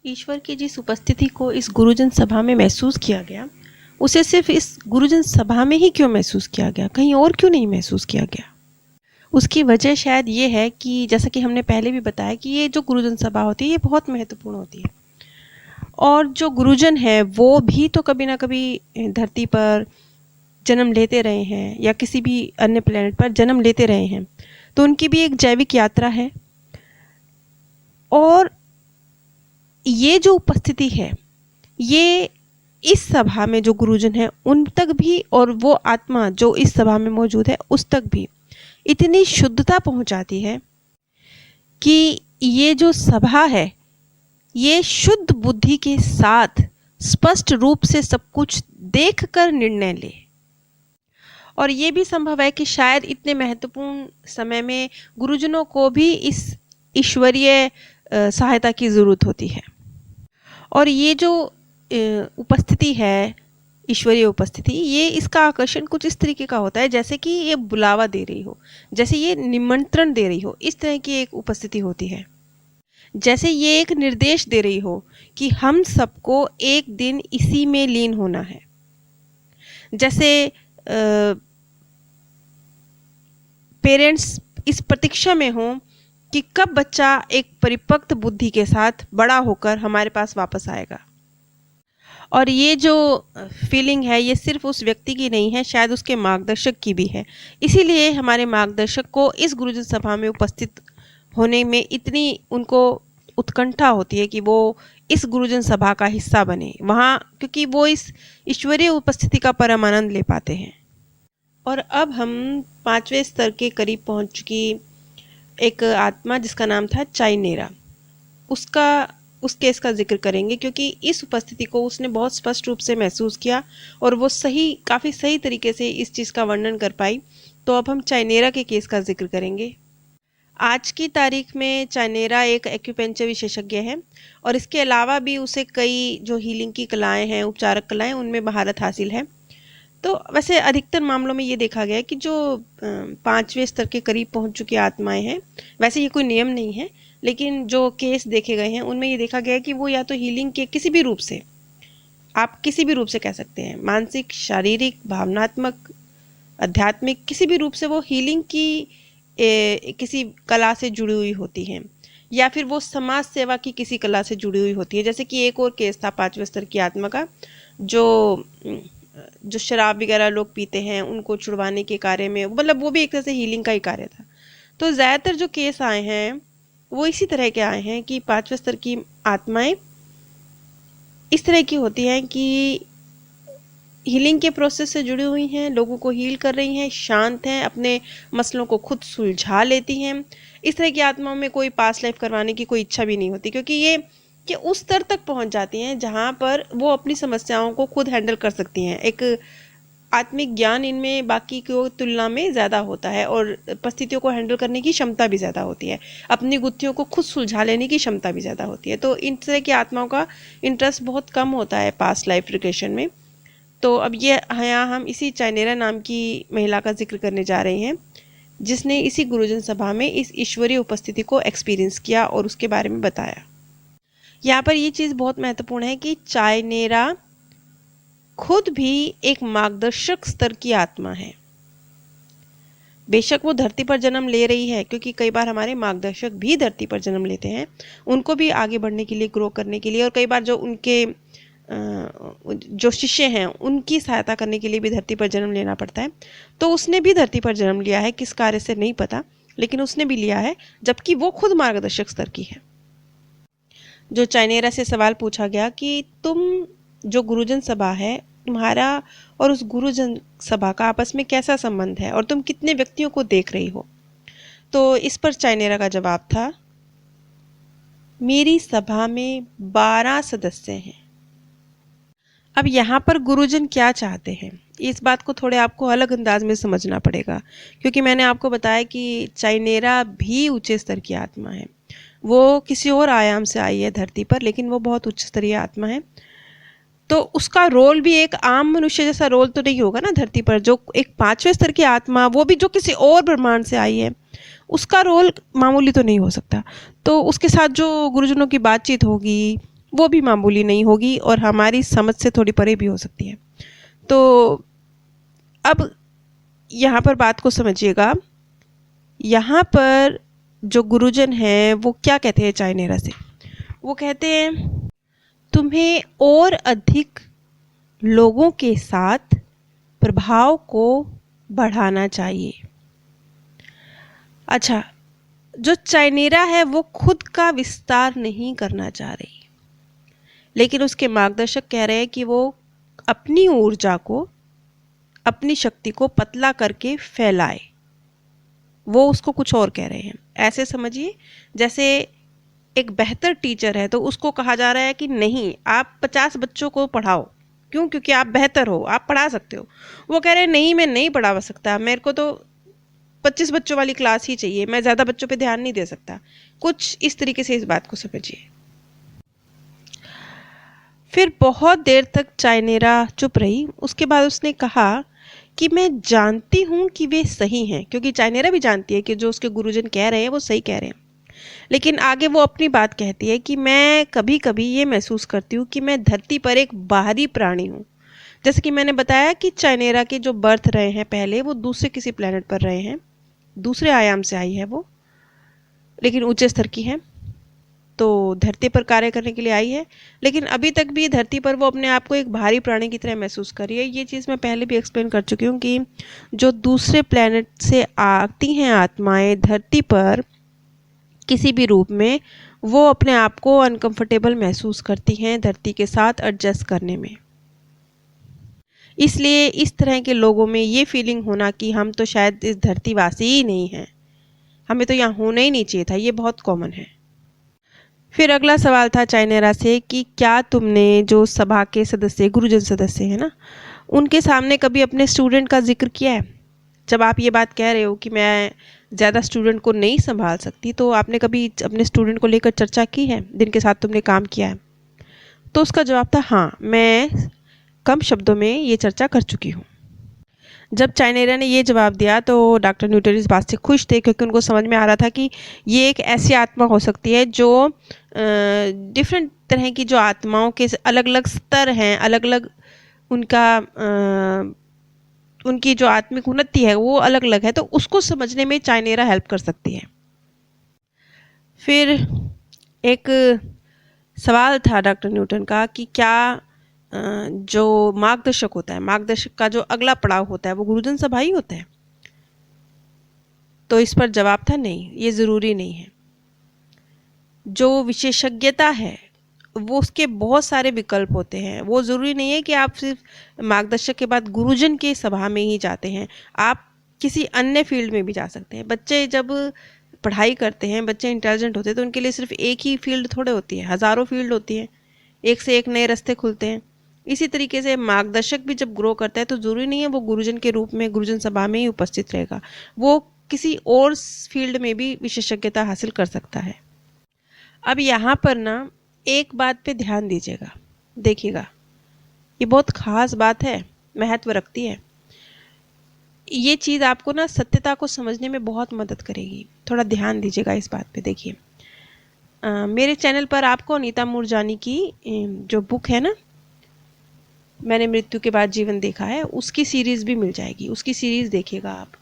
ईश्वर की जिस उपस्थिति को इस गुरुजन सभा में महसूस किया गया, उसे सिर्फ इस गुरुजन सभा में ही क्यों महसूस किया गया, कहीं और क्यों नहीं महसूस किया गया? उसकी वजह शायद ये है कि जैसा कि हमने पहले भी बताया कि ये जो गुरुजन सभा होती है ये बहुत महत्वपूर्ण होती है, और जो गुरुजन है वो भी तो कभी ना कभी धरती पर जन्म लेते रहे हैं या किसी भी अन्य प्लेनेट पर जन्म लेते रहे हैं, तो उनकी भी एक जैविक यात्रा है। और ये जो उपस्थिति है ये इस सभा में जो गुरुजन है उन तक भी, और वो आत्मा जो इस सभा में मौजूद है उस तक भी इतनी शुद्धता पहुंचाती है कि ये जो सभा है ये शुद्ध बुद्धि के साथ स्पष्ट रूप से सब कुछ देखकर निर्णय ले। और ये भी संभव है कि शायद इतने महत्वपूर्ण समय में गुरुजनों को भी इस ईश्वरीय सहायता की ज़रूरत होती है। और ये जो उपस्थिति है, ईश्वरीय उपस्थिति, ये इसका आकर्षण कुछ इस तरीके का होता है जैसे कि ये बुलावा दे रही हो, जैसे ये निमंत्रण दे रही हो, इस तरह की एक उपस्थिति होती है। जैसे ये एक निर्देश दे रही हो कि हम सबको एक दिन इसी में लीन होना है। जैसे पेरेंट्स इस प्रतीक्षा में हों कि कब बच्चा एक परिपक्व बुद्धि के साथ बड़ा होकर हमारे पास वापस आएगा। और ये जो फीलिंग है ये सिर्फ उस व्यक्ति की नहीं है, शायद उसके मार्गदर्शक की भी है। इसीलिए हमारे मार्गदर्शक को इस गुरुजन सभा में उपस्थित होने में इतनी उनको उत्कंठा होती है कि वो इस गुरुजन सभा का हिस्सा बने वहाँ, क्योंकि वो इस ईश्वरीय उपस्थिति का परम आनंद ले पाते हैं। और अब हम 5वें स्तर के करीब पहुँच चुकी एक आत्मा जिसका नाम था चाइनेरा, उस केस का जिक्र करेंगे, क्योंकि इस उपस्थिति को उसने बहुत स्पष्ट रूप से महसूस किया और वो काफ़ी सही तरीके से इस चीज़ का वर्णन कर पाई। तो अब हम चाइनेरा के केस का जिक्र करेंगे। आज की तारीख में चाइनेरा एक एक्यूपेंचर विशेषज्ञ है और इसके अलावा भी उसे कई जो हीलिंग की कलाएं हैं, उपचारक कलाएं, उनमें महारत हासिल है। तो वैसे अधिकतर मामलों में ये देखा गया है कि जो 5वें स्तर के करीब पहुंच चुकी आत्माएं हैं, वैसे ये कोई नियम नहीं है, लेकिन जो केस देखे गए हैं उनमें ये देखा गया है कि वो या तो हीलिंग के किसी भी रूप से, आप किसी भी रूप से कह सकते हैं, मानसिक, शारीरिक, भावनात्मक, आध्यात्मिक, किसी भी रूप से वो हीलिंग की किसी कला से जुड़ी हुई होती हैं, या फिर वो समाज सेवा की किसी कला से जुड़ी हुई होती है। जैसे कि एक और केस था 5वें स्तर की आत्मा का, जो शराब वगैरह लोग पीते हैं उनको छुड़वाने के कार्य में, मतलब वो भी एक तरह से हीलिंग का ही कार्य था। तो ज़्यादातर जो केस आए हैं वो इसी तरह के आए हैं कि 5वें स्तर की आत्माएं इस तरह की होती हैं कि हीलिंग के प्रोसेस से जुड़ी हुई हैं, लोगों को हील कर रही हैं, शांत हैं, अपने मसलों को खुद सुलझा लेती हैं। इस तरह की आत्माओं में कोई पास्ट लाइफ करवाने की कोई इच्छा भी नहीं होती, क्योंकि ये उस स्तर तक पहुंच जाती हैं जहां पर वो अपनी समस्याओं को खुद हैंडल कर सकती हैं। एक आत्मिक ज्ञान इनमें बाकी की तुलना में ज़्यादा होता है और परिस्थितियों को हैंडल करने की क्षमता भी ज़्यादा होती है, अपनी गुत्थियों को खुद सुलझा लेने की क्षमता भी ज़्यादा होती है। तो इन तरह की आत्माओं का इंटरेस्ट बहुत कम होता है पास्ट लाइफ रिग्रेशन में। तो अब ये यहाँ हम इसी चाइनेरा नाम की महिला का जिक्र करने जा रहे हैं, जिसने इसी गुरुजन सभा में इस ईश्वरीय उपस्थिति को एक्सपीरियंस किया और उसके बारे में बताया। यहाँ पर ये चीज़ बहुत महत्वपूर्ण है कि चाइनेरा खुद भी एक मार्गदर्शक स्तर की आत्मा है। बेशक वो धरती पर जन्म ले रही है, क्योंकि कई बार हमारे मार्गदर्शक भी धरती पर जन्म लेते हैं, उनको भी आगे बढ़ने के लिए, ग्रो करने के लिए, और कई बार जो उनके जो शिष्य हैं उनकी सहायता करने के लिए भी धरती पर जन्म लेना पड़ता है। तो उसने भी धरती पर जन्म लिया है, किस कार्य से नहीं पता, लेकिन उसने भी लिया है, जबकि वो खुद मार्गदर्शक स्तर की है। जो चाइनेरा से सवाल पूछा गया कि तुम जो गुरुजन सभा है, तुम्हारा और उस गुरुजन सभा का आपस में कैसा संबंध है और तुम कितने व्यक्तियों को देख रही हो, तो इस पर चाइनेरा का जवाब था, मेरी सभा में 12 सदस्य हैं। अब यहाँ पर गुरुजन क्या चाहते हैं, इस बात को थोड़े आपको अलग अंदाज में समझना पड़ेगा, क्योंकि मैंने आपको बताया कि चाइनेरा भी ऊंचे स्तर की आत्मा है। वो किसी और आयाम से आई है धरती पर, लेकिन वो बहुत उच्च स्तरीय आत्मा है। तो उसका रोल भी एक आम मनुष्य जैसा रोल तो नहीं होगा ना धरती पर। जो एक 5वें स्तर की आत्मा, वो भी जो किसी और ब्रह्मांड से आई है, उसका रोल मामूली तो नहीं हो सकता। तो उसके साथ जो गुरुजनों की बातचीत होगी, वो भी मामूली नहीं होगी और हमारी समझ से थोड़ी परे भी हो सकती है। तो अब यहाँ पर बात को समझिएगा। यहाँ पर जो गुरुजन हैं वो क्या कहते हैं चाइनेरा से? वो कहते हैं तुम्हें और अधिक लोगों के साथ प्रभाव को बढ़ाना चाहिए। अच्छा, जो चाइनेरा है वो खुद का विस्तार नहीं करना चाह रही, लेकिन उसके मार्गदर्शक कह रहे हैं कि वो अपनी ऊर्जा को, अपनी शक्ति को पतला करके फैलाए। वो उसको कुछ और कह रहे हैं। ऐसे समझिए जैसे एक बेहतर टीचर है तो उसको कहा जा रहा है कि नहीं, आप 50 बच्चों को पढ़ाओ। क्यों? क्योंकि आप बेहतर हो, आप पढ़ा सकते हो। वो कह रहे हैं नहीं, मैं नहीं पढ़ा सकता, मेरे को तो 25 बच्चों वाली क्लास ही चाहिए, मैं ज़्यादा बच्चों पे ध्यान नहीं दे सकता। कुछ इस तरीके से इस बात को समझिए। फिर बहुत देर तक चाइनेरा चुप रही। उसके बाद उसने कहा कि मैं जानती हूँ कि वे सही हैं, क्योंकि चाइनेरा भी जानती है कि जो उसके गुरुजन कह रहे हैं वो सही कह रहे हैं। लेकिन आगे वो अपनी बात कहती है कि मैं कभी कभी ये महसूस करती हूँ कि मैं धरती पर एक बाहरी प्राणी हूँ। जैसे कि मैंने बताया कि चाइनेरा के जो बर्थ रहे हैं पहले, वो दूसरे किसी प्लेनेट पर रहे हैं, दूसरे आयाम से आई है वो, लेकिन ऊंचे स्तर की है। तो धरती पर कार्य करने के लिए आई है, लेकिन अभी तक भी धरती पर वो अपने आप को एक भारी प्राणी की तरह महसूस कर रही है। ये चीज़ मैं पहले भी एक्सप्लेन कर चुकी हूँ कि जो दूसरे प्लेनेट से आती हैं आत्माएं धरती पर किसी भी रूप में, वो अपने आप को अनकंफर्टेबल महसूस करती हैं धरती के साथ एडजस्ट करने में। इसलिए इस तरह के लोगों में ये फीलिंग होना कि हम तो शायद इस धरतीवासी ही नहीं हैं, हमें तो यहाँ होना ही नहीं चाहिए था, ये बहुत कॉमन है। फिर अगला सवाल था चाइनेरा से कि क्या तुमने जो सभा के सदस्य, गुरुजन सदस्य हैं ना, उनके सामने कभी अपने स्टूडेंट का जिक्र किया है? जब आप ये बात कह रहे हो कि मैं ज़्यादा स्टूडेंट को नहीं संभाल सकती, तो आपने कभी अपने स्टूडेंट को लेकर चर्चा की है जिनके साथ तुमने काम किया है? तो उसका जवाब था हाँ, मैं कम शब्दों में ये चर्चा कर चुकी हूँ। जब चाइनेरा ने ये जवाब दिया तो डॉक्टर न्यूटन इस बात से खुश थे, क्योंकि उनको समझ में आ रहा था कि ये एक ऐसी आत्मा हो सकती है जो डिफरेंट तरह की जो आत्माओं के अलग अलग स्तर हैं, अलग अलग उनका उनकी जो आत्मिक उन्नति है वो अलग अलग है, तो उसको समझने में चाइनेरा हेल्प कर सकती है। फिर एक सवाल था डॉक्टर न्यूटन का कि क्या जो मार्गदर्शक होता है, मार्गदर्शक का जो अगला पड़ाव होता है वो गुरुजन सभा ही होता है? तो इस पर जवाब था नहीं, ये ज़रूरी नहीं है। जो विशेषज्ञता है वो उसके बहुत सारे विकल्प होते हैं। वो ज़रूरी नहीं है कि आप सिर्फ मार्गदर्शक के बाद गुरुजन के सभा में ही जाते हैं, आप किसी अन्य फील्ड में भी जा सकते हैं। बच्चे जब पढ़ाई करते हैं, बच्चे इंटेलिजेंट होते हैं, तो उनके लिए सिर्फ एक ही फील्ड थोड़े होती है, हज़ारों फील्ड होती हैं, एक से एक नए रास्ते खुलते हैं। इसी तरीके से मार्गदर्शक भी जब ग्रो करता है तो ज़रूरी नहीं है वो गुरुजन के रूप में गुरुजन सभा में ही उपस्थित रहेगा, वो किसी और फील्ड में भी विशेषज्ञता हासिल कर सकता है। अब यहाँ पर ना एक बात पे ध्यान दीजिएगा, देखिएगा, ये बहुत ख़ास बात है, महत्व रखती है। ये चीज़ आपको ना सत्यता को समझने में बहुत मदद करेगी। थोड़ा ध्यान दीजिएगा इस बात पे। देखिए, मेरे चैनल पर आपको अनीता मूरजानी की जो बुक है ना, मैंने मृत्यु के बाद जीवन देखा है, उसकी सीरीज़ भी मिल जाएगी। उसकी सीरीज़ देखिएगा आप।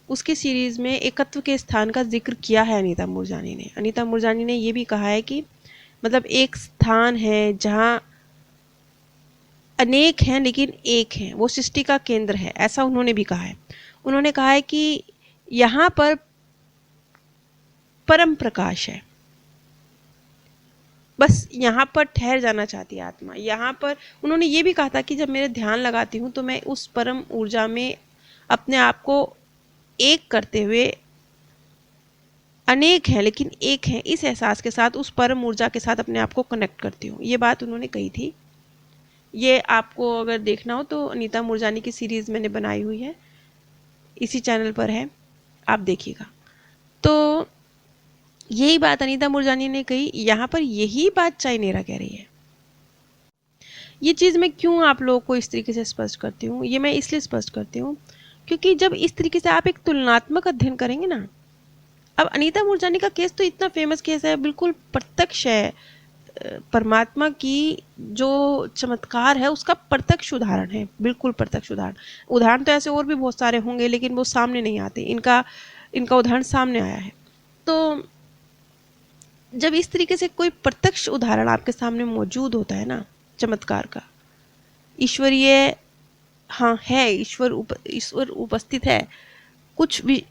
उसकी सीरीज़ में एकत्व के स्थान का जिक्र किया है अनीता मूरजानी ने। अनीता मूरजानी ने ये भी कहा है कि मतलब एक स्थान है जहाँ अनेक हैं लेकिन एक हैं, वो सृष्टि का केंद्र है, ऐसा उन्होंने भी कहा है। उन्होंने कहा है कि यहाँ पर परम प्रकाश है, बस यहाँ पर ठहर जाना चाहती है आत्मा। यहाँ पर उन्होंने ये भी कहा था कि जब मेरे ध्यान लगाती हूँ तो मैं उस परम ऊर्जा में अपने आप को एक करते हुए, अनेक हैं लेकिन एक हैं, इस एहसास के साथ उस परम ऊर्जा के साथ अपने आप को कनेक्ट करती हूँ। ये बात उन्होंने कही थी। ये आपको अगर देखना हो तो अनीता मूरजानी की सीरीज़ मैंने बनाई हुई है, इसी चैनल पर है, आप देखिएगा। तो यही बात अनीता मूरजानी ने कही, यहाँ पर यही बात चाइनेरा कह रही है। ये चीज़ मैं क्यों आप लोगों को इस तरीके से स्पष्ट करती हूँ, ये मैं इसलिए स्पष्ट करती हूँ क्योंकि जब इस तरीके से आप एक तुलनात्मक अध्ययन करेंगे ना, अब अनीता मूरजानी का केस तो इतना फेमस केस है, बिल्कुल प्रत्यक्ष है, परमात्मा की जो चमत्कार है उसका प्रत्यक्ष उदाहरण है, बिल्कुल प्रत्यक्ष उदाहरण। उदाहरण तो ऐसे और भी बहुत सारे होंगे लेकिन वो सामने नहीं आते, इनका इनका उदाहरण सामने आया है। तो जब इस तरीके से कोई प्रत्यक्ष उदाहरण आपके सामने मौजूद होता है ना चमत्कार का, ईश्वरीय, हाँ है, ईश्वर उपस्थित है, कुछ भी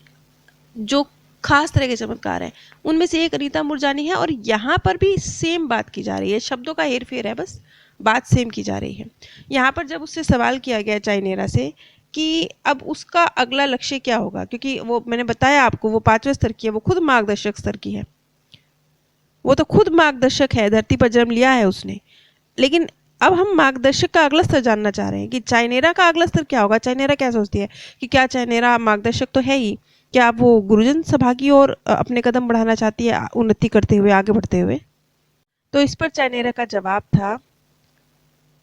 जो खास तरह के चमत्कार हैं उनमें से एक अनीता मुरजानी है। और यहाँ पर भी सेम बात की जा रही है, शब्दों का हेर फेर है, बस बात सेम की जा रही है। यहाँ पर जब उससे सवाल किया गया चाइनेरा से कि अब उसका अगला लक्ष्य क्या होगा, क्योंकि वो मैंने बताया आपको वो 5वें स्तर की है, वो खुद मार्गदर्शक स्तर की है, वो तो खुद मार्गदर्शक है, धरती पर जन्म लिया है उसने। लेकिन अब हम मार्गदर्शक का अगला स्तर जानना चाह रहे हैं कि चाइनेरा का अगला स्तर क्या होगा। चाइनेरा क्या सोचती है कि क्या चाइनेरा मार्गदर्शक तो है ही, क्या वो गुरुजन सभा की ओर अपने कदम बढ़ाना चाहती है, उन्नति करते हुए, आगे बढ़ते हुए। तो इस पर चाइनेरा का जवाब था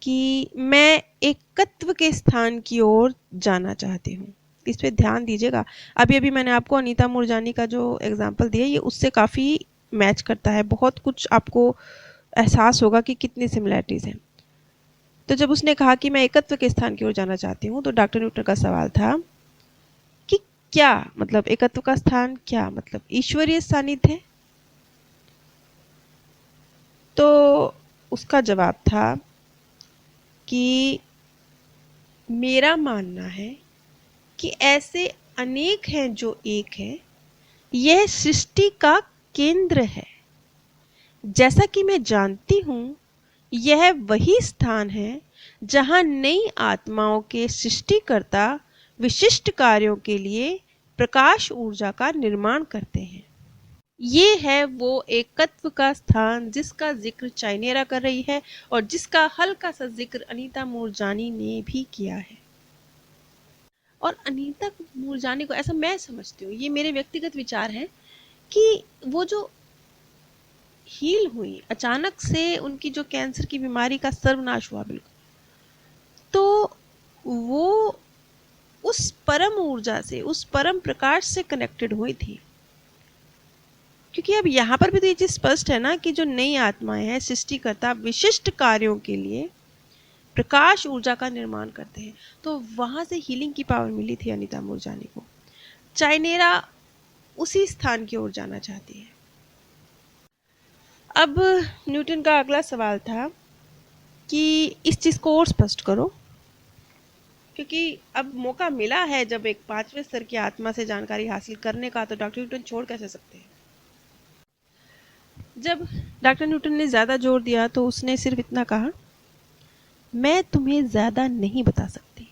कि मैं एकत्व के स्थान की ओर जाना चाहती हूँ। इस पे ध्यान दीजिएगा, अभी अभी मैंने आपको अनीता मुरजानी का जो एग्जाम्पल दिया ये उससे काफ़ी मैच करता है, बहुत कुछ आपको एहसास होगा कि कितनी सिमिलैरिटीज़ हैं। तो जब उसने कहा कि मैं एकत्व के स्थान की ओर जाना चाहती हूँ, तो डॉक्टर न्यूटन का सवाल था कि क्या मतलब एकत्व का स्थान, क्या मतलब ईश्वरीय सानिध्य। तो उसका जवाब था कि मेरा मानना है कि ऐसे अनेक हैं जो एक है, यह सृष्टि का केंद्र है। जैसा कि मैं जानती हूँ यह वही स्थान है जहाँ नई आत्माओं के सृष्टिकर्ता विशिष्ट कार्यों के लिए प्रकाश ऊर्जा का निर्माण करते हैं। ये है वो एकत्व का स्थान जिसका जिक्र चाइनेरा कर रही है और जिसका हल्का सा जिक्र अनीता मूरजानी ने भी किया है। और अनीता मूरजानी को, ऐसा मैं समझती हूँ, ये मेरे व्यक्तिगत विचार हैं कि वो जो हील हुई, अचानक से उनकी जो कैंसर की बीमारी का सर्वनाश हुआ बिल्कुल, तो वो उस परम ऊर्जा से, उस परम प्रकाश से कनेक्टेड हुई थी। क्योंकि अब यहाँ पर भी तो ये चीज़ स्पष्ट है ना कि जो नई आत्माएं हैं सृष्टिकर्ता विशिष्ट कार्यों के लिए प्रकाश ऊर्जा का निर्माण करते हैं, तो वहाँ से हीलिंग की पावर मिली थी अनीता मूरजानी को। चाइनेरा उसी स्थान की ओर जाना चाहती है। अब न्यूटन का अगला सवाल था कि इस चीज़ को और स्पष्ट करो, क्योंकि अब मौका मिला है जब एक 5वें स्तर की आत्मा से जानकारी हासिल करने का, तो डॉक्टर न्यूटन छोड़ कैसे सकते हैं। जब डॉक्टर न्यूटन ने ज़्यादा जोर दिया तो उसने सिर्फ इतना कहा, मैं तुम्हें ज़्यादा नहीं बता सकती,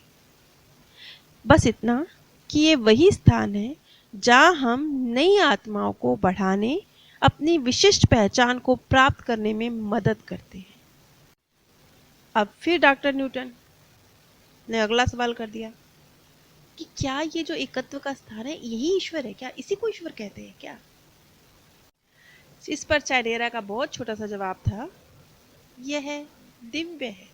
बस इतना कि ये वही स्थान है जहाँ हम नई आत्माओं को बढ़ाने, अपनी विशिष्ट पहचान को प्राप्त करने में मदद करते हैं। अब फिर डॉक्टर न्यूटन ने अगला सवाल कर दिया कि क्या ये जो एकत्व का स्थान है यही ईश्वर है क्या, इसी को ईश्वर कहते हैं क्या। इस पर चाइनेरा का बहुत छोटा सा जवाब था, यह दिव्य है।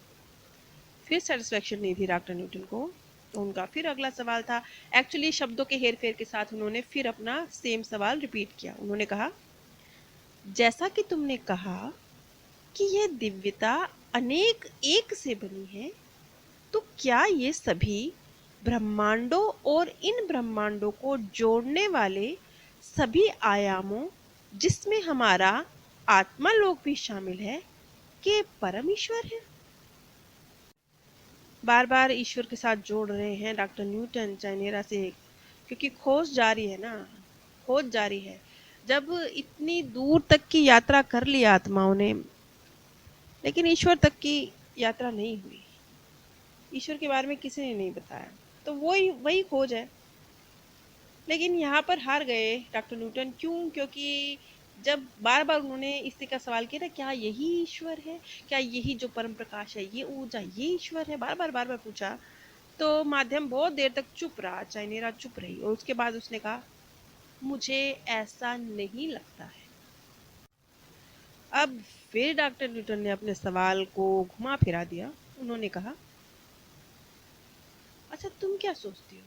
फिर सेटिस्फेक्शन नहीं थी डॉक्टर न्यूटन को, तो उनका फिर अगला सवाल था। एक्चुअली शब्दों के हेर फेर के साथ उन्होंने फिर अपना सेम सवाल रिपीट किया। उन्होंने कहा, जैसा कि तुमने कहा कि यह दिव्यता अनेक एक से बनी है, तो क्या ये सभी ब्रह्मांडों और इन ब्रह्मांडों को जोड़ने वाले सभी आयामों, जिसमें हमारा आत्मा लोक भी शामिल है, के परम ईश्वर है। बार बार ईश्वर के साथ जोड़ रहे हैं डॉक्टर न्यूटन चाइनेरा से, क्योंकि खोज जारी है ना, खोज जारी है। जब इतनी दूर तक की यात्रा कर ली आत्माओं ने, लेकिन ईश्वर तक की यात्रा नहीं हुई, ईश्वर के बारे में किसी ने नहीं बताया, तो वही वही खोज है। लेकिन यहाँ पर हार गए डॉक्टर न्यूटन। क्यों? क्योंकि जब बार बार उन्होंने इसी का सवाल किया ना, क्या यही ईश्वर है, क्या यही जो परम प्रकाश है, ये ऊर्जा, ये ईश्वर है, बार बार पूछा, तो माध्यम बहुत देर तक चुप रहा, चाइनेरा चुप रही, और उसके बाद उसने कहा, मुझे ऐसा नहीं लगता है। अब फिर डॉक्टर न्यूटन ने अपने सवाल को घुमा फिरा दिया। उन्होंने कहा, अच्छा तुम क्या सोचती हो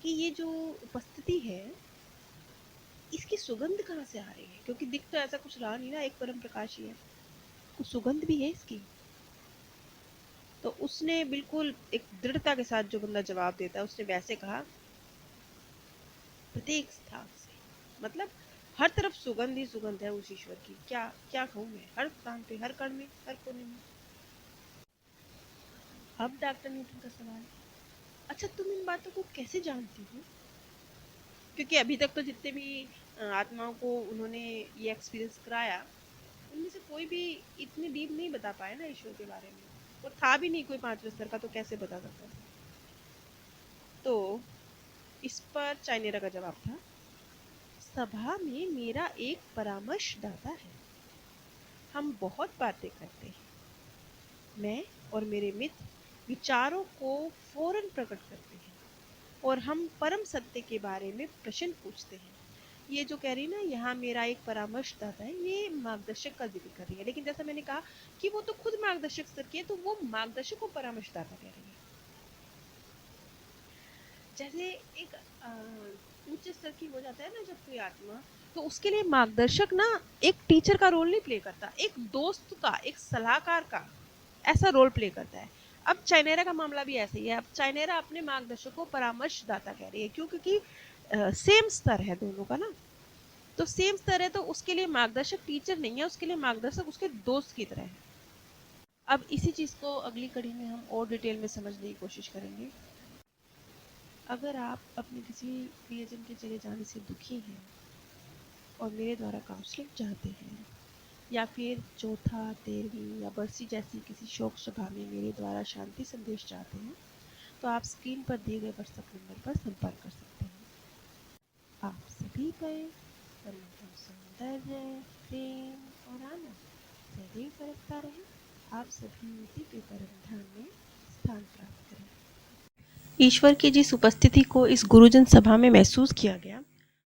कि ये जो उपस्थिति है इसकी सुगंध कहाँ से आ रही है, क्योंकि दिख तो ऐसा कुछ रहा नहीं ना, एक परम प्रकाश ही है। आपको सुगंध भी है इसकी? तो उसने बिल्कुल एक दृढ़ता के साथ जो बंदा जवाब देता है, उसने वैसे कहा, प्रत्येक स्थान से, मतलब हर तरफ सुगंध ही सुगंध है उस ईश्वर की। क्या क्या कहूँ मैं, हर स्थान पे, हर कण में, हर कोने में। अब डॉक्टर न्यूटन का सवाल, अच्छा तुम इन बातों को कैसे जानती हो? क्योंकि अभी तक तो जितने भी आत्माओं को उन्होंने ये एक्सपीरियंस कराया, उनमें से कोई भी इतनी डीप नहीं बता पाया ना ईश्वर के बारे में, और था भी नहीं कोई पांचवें स्तर का, तो कैसे बता सकता था? तो इस पर चाइनेरा का जवाब था, सभा में मेरा एक परामर्शदाता है, हम बहुत बातें करते हैं, मैं और मेरे मित्र विचारों को फौरन प्रकट करते हैं, और हम परम सत्य के बारे में प्रश्न पूछते हैं। ये जो कह रही ना, यहाँ मेरा एक परामर्शदाता है, ये मार्गदर्शक का जिक्र कर रही है, लेकिन जैसा मैंने कहा कि वो तो खुद मार्गदर्शक स्तर की है, तो वो मार्गदर्शक को परामर्शदाता कह रही है। जैसे एक उच्च स्तर की हो जाता है ना जब कोई आत्मा, तो उसके लिए मार्गदर्शक ना एक टीचर का रोल नहीं प्ले करता, एक दोस्त का, एक सलाहकार का ऐसा रोल प्ले करता है। अब चाइनेरा का मामला भी ऐसा ही है। अब चाइनेरा अपने मार्गदर्शक को परामर्शदाता कह रही है, क्यों? क्योंकि सेम स्तर है दोनों का ना, तो सेम स्तर है, तो उसके लिए मार्गदर्शक टीचर नहीं है, उसके लिए मार्गदर्शक उसके दोस्त की तरह है। अब इसी चीज को अगली कड़ी में हम और डिटेल में समझने की कोशिश करेंगे। अगर आप अपने किसी प्रियजन के चले जाने से दुखी हैं और मेरे द्वारा काउंसलिंग चाहते हैं, या फिर चौथा, 13वीं या बरसी जैसी किसी शोक सभा में मेरे द्वारा शांति संदेश चाहते हैं, तो आप स्क्रीन पर दिए गए व्हाट्सएप नंबर पर संपर्क कर सकते हैं। आप सभी पर परमात्मा सौंदर्य, प्रेम और आनंद सदैव बरसता रहे। आप सभी दिव्य परम ध्यान में स्थान प्राप्त करें। ईश्वर की जिस उपस्थिति को इस गुरुजन सभा में महसूस किया गया,